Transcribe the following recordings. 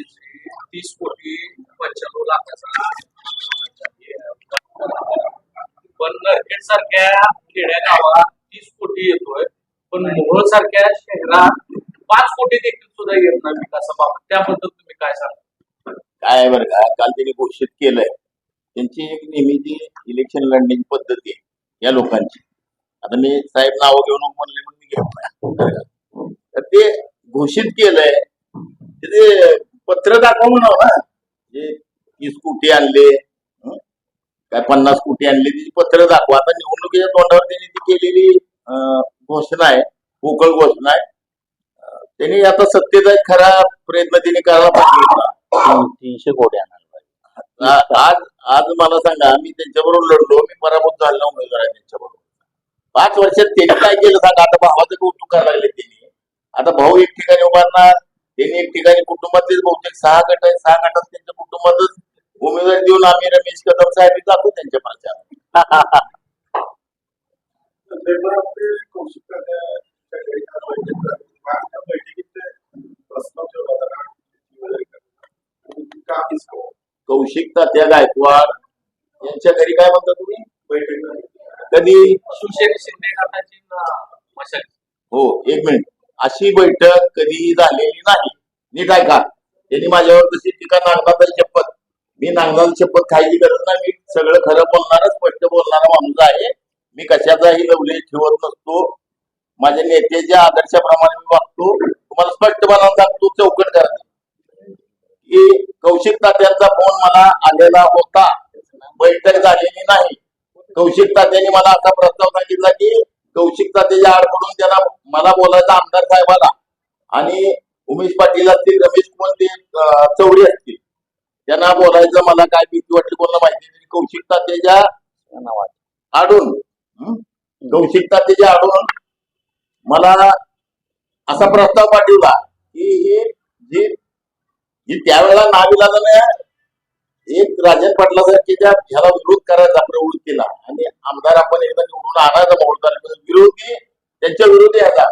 ₹30,95,00,000 पण नरखेड सारख्या खेड्या गावात 30 कोटी येतोय, पण मोहोळ सारख्या शहरात 5 कोटी देखील सुद्धा येत नाही विकासाबाबत. त्याबद्दल तुम्ही काय सांगा? काय बरं का, काल त्यांनी घोषित केलंय त्यांची एक नेहमीची इलेक्शन लढण्याची पद्धती आहे या लोकांची. आता मी साहेब नावं घेऊन म्हणले म्हणून मी घेऊ, तर ते घोषित केलंय ते पत्र दाखवा म्हणावं ना. जे 30 कोटी आणले, काय 50 कोटी आणले, तिची पत्र दाखवा. आता निवडणुकीच्या तोंडावर त्यांनी ती केलेली घोषणा आहे, पोकळ घोषणा आहे. त्यांनी आता सत्तेचा एक खरा प्रयत्न त्यांनी करायला पाहिजे. 300 कोटी आणायला आज मला सांगा, मी त्यांच्याबरोबर लढलो, मी पराभूत झालेला उमेदवार आहे त्यांच्याबरोबर. 5 वर्षात त्यांनी काय केलं सांगा. आता भावाचं कौतुक करायला लागले त्यांनी. आता भाऊ एक ठिकाणी उभारणार, त्यांनी एक ठिकाणी कुटुंबातले बहुतेक 6 गट आहे, 6 गटात त्यांच्या कुटुंबातच उमेदवार देऊन आम्ही रमेश कदम साहेब जातो त्यांच्या प्रचारात. कौशिक तात्या गायकवाड यांच्या घरी काय म्हणता तुम्ही? कधी? सुशील शिंदे गटाची मशाल. हो, 1 मिनिट. अशी बैठक कधीही झालेली नाही. नीट ऐका. त्यांनी माझ्यावर तशी टीका, नागनाथाची शपथ. मी नागनाथाची शपथ खायची गरज नाही. मी सगळं खरं बोलणारच, स्पष्ट बोलणारा माणूस आहे. मी कशाचाही लवलेश ठेवत नसतो. माझ्या नेत्याच्या आदर्शाप्रमाणे मी वागतो. तुम्हाला स्पष्टपणे सांगतो, चौकट करा की कौशिक तात्यांचा फोन मला आलेला होता, बैठक झालेली नाही. कौशिक तात्यांनी मला असा प्रस्ताव सांगितला की कौशिक तात्याच्या आड पडून त्यांना मला बोलायचं आमदार साहेबाला आणि उमेश पाटील असतील, रमेश कोणते चौरे असतील, त्यांना बोलायचं. मला काय भीती वाटली कोणाला माहिती नाही. कौशिक तात्याच्या आडून मला असा प्रस्ताव पाठवला की ही त्यावेळेला नाविलाजानं एक राजन पाटलासारख्या ह्याला विरोध करायचा प्रवृत्तीला, आणि आमदार आपण एकदा निवडून आणायचा मोहोळ विरोधी त्यांच्या विरोधी यायचा,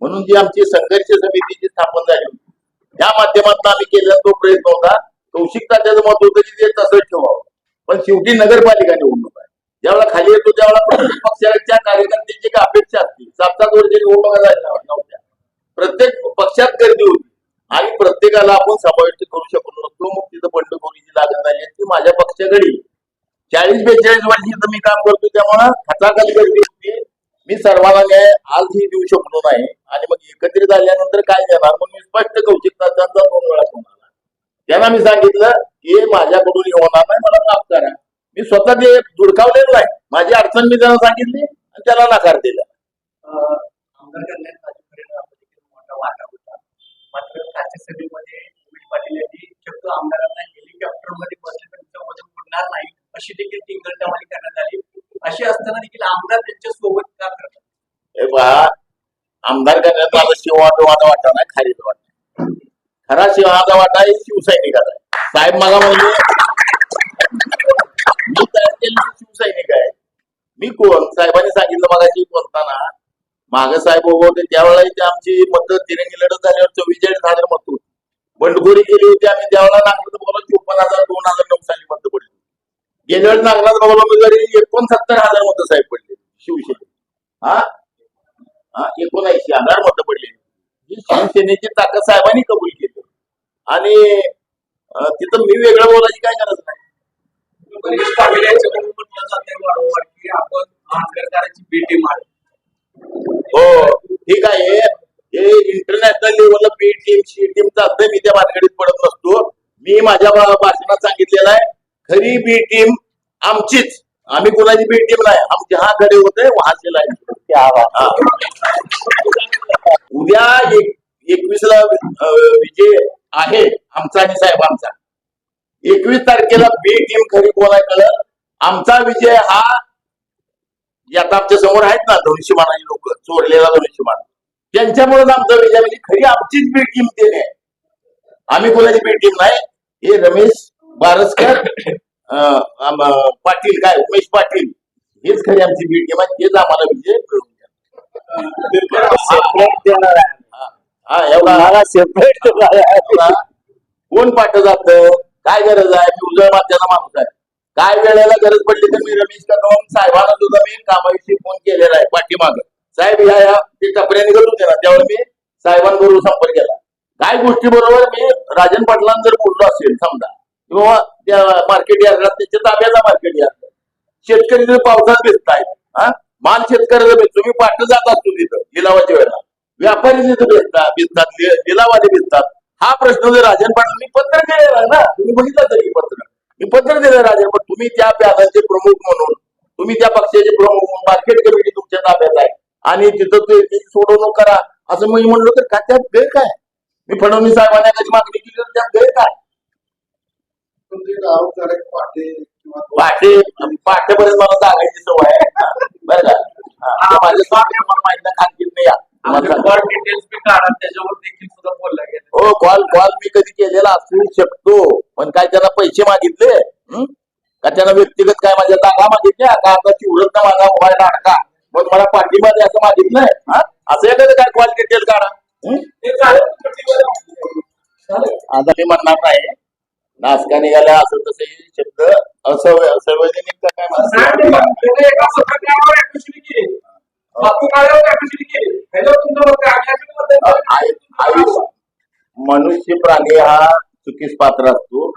म्हणून जी आमची संघर्ष समितीची स्थापन झाली होती, त्या माध्यमातून आम्ही केलेला तो प्रयत्न होता. कौशिक तात्याचं मत होतं की ते तसंच ठेवावं, पण शेवटी नगरपालिका निवडणूक आहे. ज्यावेळेला खाली येतो त्यावेळेला प्रत्येक पक्षाच्या कार्यकर्त्यांची एक अपेक्षा असते. 7-7 वर्ष निवडणुका झाल्या नव्हत्या, प्रत्येक पक्षात गर्दी होती आणि प्रत्येकाला आपण समाविष्ट करू शकलो नसतो. मग तिथं बंडखोरीची लागण झाली ती माझ्या पक्षाकडे 40-42 वर्षी मी काम करतो, त्यामुळे खचाखच गर्दी होती. मी सर्वांना न्याय आजही देऊ शकलो नाही आणि मग एकत्रित आल्यानंतर काय देणार, मग मी स्पष्ट कौशिक तात्यांचा 2 वेळा फोन आला. त्यांना मी सांगितलं की माझ्याकडून हे होणार नाही, मला माफ करा. मी स्वतः ते धुडकावलेलं नाही. माझी अडचण मी त्यांना सांगितली आणि त्याला नकार दिला. मात्र राज्यसभेमध्ये उमेश पाटील यांनी चक्क आमदारांना हेलिकॉप्टरमध्ये बसल्याचं वजन उडणार नाही अशी देखील टिंगलटवाणी करण्यात आली. अशी असताना देखील आमदार त्यांच्या सोबत का करतात? हे पहा, आमदार करण्यात मला शिवाचा वाटा नाही, खारीचा वाटा. खरा शिवाचा वाटा हे शिवसैनिकाचा आहे. साहेब मला म्हणजे मी तयार केलेला शिवसैनिक आहे. मी कोण? साहेबांनी सांगितलं मगाशी बोलताना, मागे साहेब होते त्यावेळेला इथे आमची मत तिरंगी लढत झाल्यावर 44,000 मत होती. बंडखोरी केली होती आम्ही त्यावेळेला. नागनाथ बाबाला 54,000 2009 साली मत पडली. गेल्या वेळेस नागनाथ बाबाला उमेदवारी 69,000 मत साहेब पडले शिवसेने. 79,000 मत पडली. ही शिवसेनेची ताकद साहेबांनी कबूल केली आणि तिथं मी वेगळं बोलायची काय गरज नाही. उमेश पाटील यांच्याकडून म्हटलं जाते वारंवार की आपण आंबेडकरांची भेटी मार. हो, ठीक आहे. हे इंटरनॅशनल लेवलला बी टीम, सी टीम चालतंय. मी त्या भानगडीत पडत नसतो. मी माझ्या भाषणात सांगितलेलं आहे, खरी बी टीम आमचीच, आम्ही कोणाची बी टीम नाही. हम जहां खडे होते वहां से लाइन. उद्या 21ला विजय आहे आमचा आणि साहेबांचा. 21 तारखेला बी टीम खरी कोणा कळलं. आमचा विजय हा आता आमच्या समोर आहेत ना धनुष्यमानाची लोक, चोरलेला धनुष्यमान, त्यांच्यामुळे आमचा विजय म्हणजे खरी आमचीच बी टीम ते नाही, आम्ही कोणाची बी टीम नाही. हे रमेश बारसकर पाटील, काय उमेश पाटील, हेच खरी आमची बी टीम आहे. हेच आम्हाला विजय मिळवून द्या. सेपरेट देणार आहे. एवढा सेपरेट कोण पाठ जातं, काय गरज आहे, मी उजळ माथ्याचा माणूस आहे. काय वेळेला गरज पडली तर मी रमेश कदम साहेबांना सुद्धा मी कामाविषयी फोन केलेला आहे पाठीमाग. साहेब या ते टपऱ्या निघत होते ना त्यावेळी मी साहेबांबरोबर संपर्क केला. काय गोष्टी बरोबर मी राजन पाटलांना जर बोललो असेल समजा किंवा त्या मार्केट यार्डला त्याच्या ताब्याचा मार्केट यार्ड शेतकरी जर पावसात भिजतायत, हा माल शेतकऱ्याला भेटतो, मी पाठ जात असतो तिथं लिलावाच्या वेळेला, व्यापारी तिथं भिजतात लिलावाले भिजतात. हा प्रश्न जर राजन पाटील मी पत्र केलेलं आहे ना, तुम्ही बघितलं तरी पत्र मी पत्र दिलं राजन, पण तुम्ही त्या पॅनलचे प्रमुख म्हणून, तुम्ही त्या पक्षाचे प्रमुख म्हणून मार्केट कमिटी तुमच्या ताब्यात आहे आणि तिथं ते सोडवणूक करा असं मी म्हणलो तर का त्यात गैर काय? मी फडणवीस साहेबांना कधी मागणी केली तर त्यात गैर काय? पाठेपर्यंत मला सांगायची सवय आहे बरं का. माझ्या मला माहिती नाही खानगीत नाही या. डिटेल्स मी काढा त्याच्यावर देखील सुद्धा बोलला गेला. हो कॉल मी कधी केलेला असू शकतो, पण काय त्यांना पैसे मागितले का त्यांना व्यक्तिगत काय माझ्या जागा मागितल्या का आता चिवडत ना माझा उभा नाटका मग मला पाठिंबा द्या असं मागितलंय? असं एखादं काय कॉल डिटेल काढा. आता मी म्हणणार नाही नाचका निघाला असं तसे शब्द असंवैधानिक का काय आयुष्य मनुष्य प्राणी हा चुकीस पात्र असतो.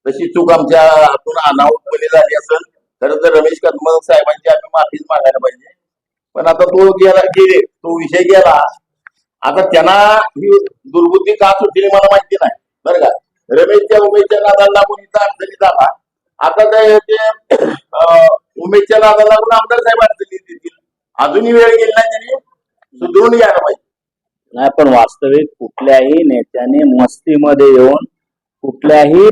तशी चूक आमच्या हातून अनाहूतपणे झाली असेल खरं तर रमेश कदम साहेबांची आम्ही माफीच मागायला पाहिजे. पण आता तो गेले तो विषय गेला. आता त्यांना ही दुर्बुद्धी का सुटली मला माहिती नाही बरं का. रमेशच्या उमेशच्या नादाला लागून इथं अडचणीत आला. आता ते उमेशच्या नादाला लागून आमदार साहेब अडचणीत देतील. अजूनही वेळ गेली नाही, त्यांनी सुधरून घ्यायला पाहिजे. नाही पण वास्तविक कुठल्याही नेत्याने मस्तीमध्ये येऊन कुठल्याही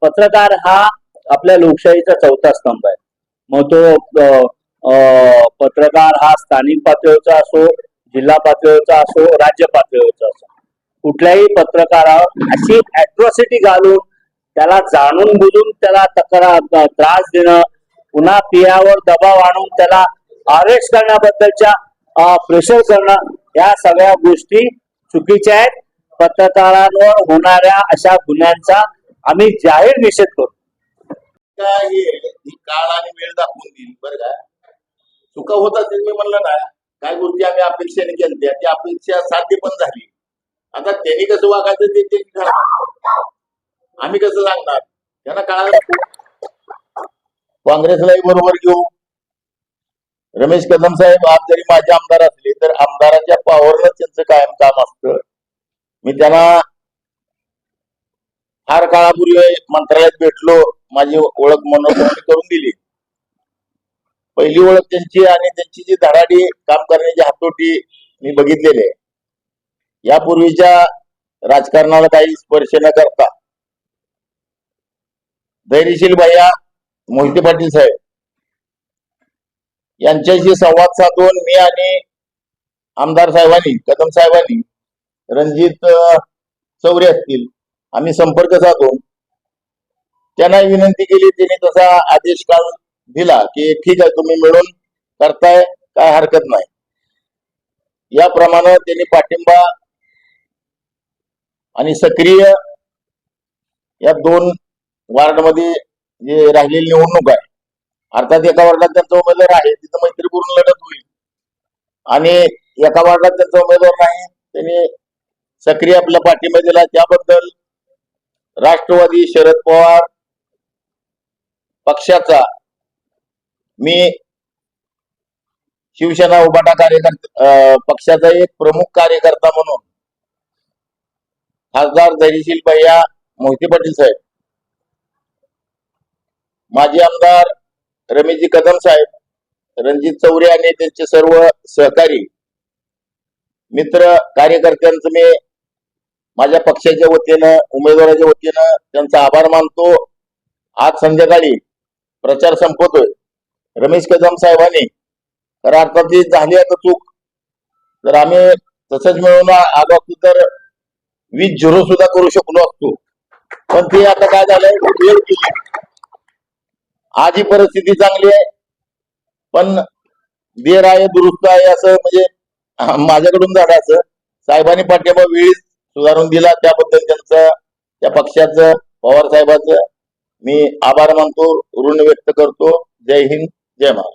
पत्रकार हा आपल्या लोकशाहीचा चौथा स्तंभ आहे. मग तो पत्रकार हा स्थानिक पातळीवरचा असो, जिल्हा पातळीवरचा असो, राज्य पातळीवरचा असो, कुठल्याही पत्रकारावर अशी अॅट्रॉसिटी घालून त्याला जाणून बुजून त्याला त्रास देणं, पुन्हा पियावर दबाव आणून त्याला अरेस्ट करण्याबद्दलच्या प्रेशर करणं, या सगळ्या गोष्टी चुकीच्या आहेत. पत्रकारांवर होणाऱ्या अशा गुन्ह्यांचा आम्ही जाहीर निषेध करू. काळ आणि वेळ दाखवून देईल बरं का. चुका होत असेल मी म्हणलं ना, काय गोष्टी आम्ही अपेक्षेने केल्या ती अपेक्षा साध्य पण झाली. आता त्यांनी कसं वागायचं ते आम्ही कसं सांगणार त्यांना कळालं. काँग्रेसलाही बरोबर घेऊ. रमेश कदम साहेब आज जरी माझे आमदार असले तर आमदाराच्या पावरनं त्यांचं कायम काम असतं. मी त्यांना फार काळापूर्वी मंत्रालयात भेटलो, माझी ओळख मनोरंजन करून दिली. पहिली ओळख त्यांची आणि त्यांची जी धडाडी काम करण्याची हातोटी मी बघितलेली आहे. यापूर्वीच्या राजकारणाला काही स्पर्श न करता धैर्यशील भैया मोहिते पाटील साहेब यांच्याशी संवाद साधून मी आणि आमदार साहेबांनी, कदम साहेबांनी, रणजित चौरे असतील, आम्ही संपर्क साधून त्यांना विनंती केली. त्यांनी तसा आदेश काल दिला की ठीक आहे तुम्ही मिळून करताय काय हरकत नाही. याप्रमाणे त्यांनी पाठिंबा आणि सक्रिय या 2 वार्डमध्ये जे राहिलेली निवडणूक आहे, अर्थात एका वार्डात त्यांचा उमेदवार आहे तिथं मैत्रीपूर्ण लढत होईल आणि एका वार्डात त्यांचा उमेदवार नाही, त्यांनी सक्रिय आपला पाठिंबा दिला. त्याबद्दल राष्ट्रवादी शरद पवार पक्षाचा मी शिवसेना उभाटा कार्यकर्ता पक्षाचा एक प्रमुख कार्यकर्ता म्हणून खासदार धैर्यशील भैया मोहिते पाटील साहेब, माजी आमदार रमेशजी कदम साहेब, रणजित चौरे आणि त्यांचे सर्व सहकारी मित्र कार्यकर्त्यांचं मी माझ्या पक्षाच्या वतीनं उमेदवाराच्या वतीनं त्यांचा आभार मानतो. आज संध्याकाळी प्रचार संपतोय. रमेश कदम साहेबांनी खरं अर्थात ती झाली आता चूक, तर आम्ही तसंच मिळून आलो असतो तर 20-0 सुद्धा करू शकलो असतो. पण ते आता काय झालंय वेळ केली. आज ही परिस्थिती चांगली आहे पण देर आहे दुरुस्त आहे असं म्हणजे माझ्याकडून झालं. असं साहेबांनी पाठिंबा वेळीच सुधारून दिला त्याबद्दल त्यांचा त्या पक्षाचं, पवार साहेबांचं मी आभार मानतो, ऋण व्यक्त करतो. जय हिंद, जय महाराष्ट्र.